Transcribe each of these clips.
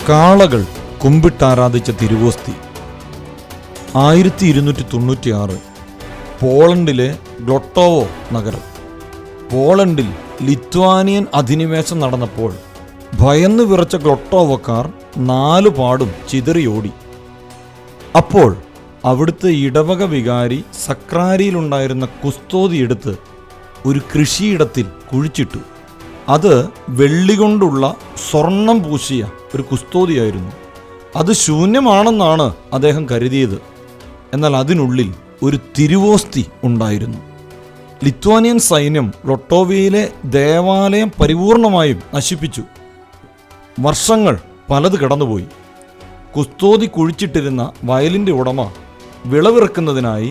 കാളകൾ കുമ്പിട്ടാരാധിച്ച തിരുവോസ്തി. 1296 പോളണ്ടിലെ ഗ്ലോട്ടോവോ നഗരം. പോളണ്ടിൽ ലിത്വാനിയൻ അധിനിവേശം നടന്നപ്പോൾ ഭയന്നു വിറച്ച ഗ്ലോട്ടോവക്കാർ 4 പാടും ചിതറിയോടി. അപ്പോൾ അവിടുത്തെ ഇടവക വികാരി സക്രാരിയിലുണ്ടായിരുന്ന കുസ്തോതി എടുത്ത് ഒരു കൃഷിയിടത്തിൽ കുഴിച്ചിട്ടു. അത് വെള്ളി കൊണ്ടുള്ള സ്വർണം പൂശിയ ഒരു കുസ്തോതിയായിരുന്നു. അത് ശൂന്യമാണെന്നാണ് അദ്ദേഹം കരുതിയത്. എന്നാൽ അതിനുള്ളിൽ ഒരു തിരുവോസ്തി ഉണ്ടായിരുന്നു. ലിത്വാനിയൻ സൈന്യം ഗ്ലോട്ടോവയിലെ ദേവാലയം പരിപൂർണമായും നശിപ്പിച്ചു. വർഷങ്ങൾ പലത് കടന്നുപോയി. കുസ്തോതി കുഴിച്ചിട്ടിരുന്ന വയലിൻ്റെ ഉടമ വിളവിറക്കുന്നതിനായി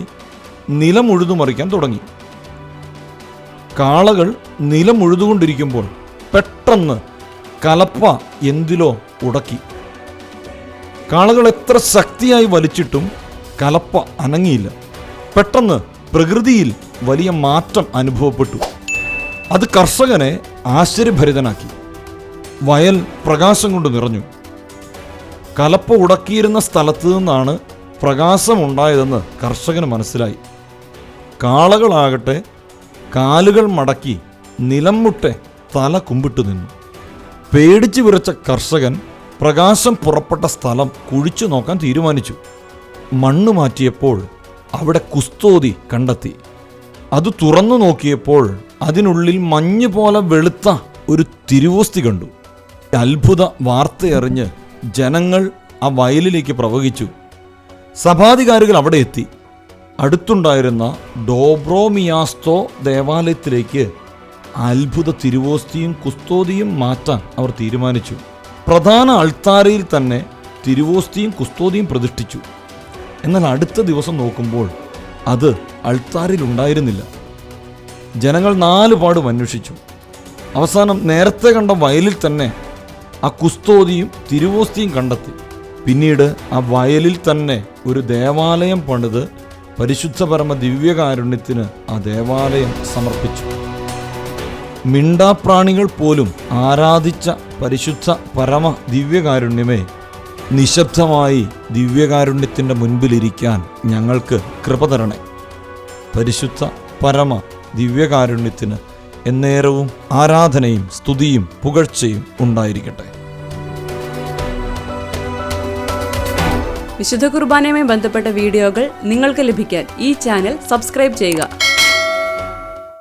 നിലം ഉഴുതുമറിക്കാൻ തുടങ്ങി. കാളകൾ നിലം ഉഴുതുകൊണ്ടിരിക്കുമ്പോൾ പെട്ടെന്ന് കലപ്പ എന്തിലോ ഉടക്കി. കാളകൾ എത്ര ശക്തിയായി വലിച്ചിട്ടും കലപ്പ അനങ്ങിയില്ല. പെട്ടെന്ന് പ്രകൃതിയിൽ വലിയ മാറ്റം അനുഭവപ്പെട്ടു. അത് കർഷകനെ ആശ്ചര്യഭരിതനാക്കി. വയൽ പ്രകാശം കൊണ്ട് നിറഞ്ഞു. കലപ്പ ഉടക്കിയിരുന്ന സ്ഥലത്തു നിന്നാണ് പ്രകാശമുണ്ടായതെന്ന് കർഷകന് മനസ്സിലായി. കാളകളാകട്ടെ കാലുകൾ മടക്കി നിലം മുട്ടെ തല കുമ്പിട്ടു നിന്നു. പേടിച്ചു വിറച്ച കർഷകൻ പ്രകാശം പുറപ്പെട്ട സ്ഥലം കുഴിച്ചു നോക്കാൻ തീരുമാനിച്ചു. മണ്ണ് മാറ്റിയപ്പോൾ അവിടെ കുസ്തോതി കണ്ടെത്തി. അത് തുറന്നു നോക്കിയപ്പോൾ അതിനുള്ളിൽ മഞ്ഞ് പോലെ വെളുത്ത ഒരു തിരുവോസ്തി കണ്ടു. അത്ഭുത വാർത്തയറിഞ്ഞ് ജനങ്ങൾ ആ വയലിലേക്ക് പ്രവഹിച്ചു. സഭാധികാരികൾ അവിടെ എത്തി. അടുത്തുണ്ടായിരുന്ന ഡോബ്രോമിയാസ്തോ ദേവാലയത്തിലേക്ക് അത്ഭുത തിരുവോസ്തിയും കുസ്തോതിയും മാറ്റാൻ അവർ തീരുമാനിച്ചു. പ്രധാന അൾത്താരയിൽ തന്നെ തിരുവോസ്തിയും കുസ്തോതിയും പ്രതിഷ്ഠിച്ചു. എന്നാൽ അടുത്ത ദിവസം നോക്കുമ്പോൾ അത് അൾത്താരയിൽ ഉണ്ടായിരുന്നില്ല. ജനങ്ങൾ 4 പാടും അന്വേഷിച്ചു. അവസാനം നേരത്തെ കണ്ട വയലിൽ തന്നെ ആ കുസ്തോതിയും തിരുവോസ്തിയും കണ്ടെത്തി. പിന്നീട് ആ വയലിൽ തന്നെ ഒരു ദേവാലയം പണിത് പരിശുദ്ധ പരമ ദിവ്യകാരുണ്യത്തിന് ആ ദേവാലയം സമർപ്പിച്ചു. മിണ്ടാപ്രാണികൾ പോലും ആരാധിച്ച പരിശുദ്ധ പരമ ദിവ്യകാരുണ്യമേ, നിശബ്ദമായി ദിവ്യകാരുണ്യത്തിൻ്റെ മുൻപിലിരിക്കാൻ ഞങ്ങൾക്ക് കൃപ തരണേ. പരിശുദ്ധ പരമ ദിവ്യകാരുണ്യത്തിന് എന്നേരവും ആരാധനയും സ്തുതിയും പുകഴ്ചയും ഉണ്ടായിരിക്കട്ടെ. വിശുദ്ധ കുർബാനയുമായി ബന്ധപ്പെട്ട വീഡിയോകൾ നിങ്ങൾക്ക് ലഭിക്കാൻ ഈ ചാനൽ സബ്സ്ക്രൈബ് ചെയ്യുക.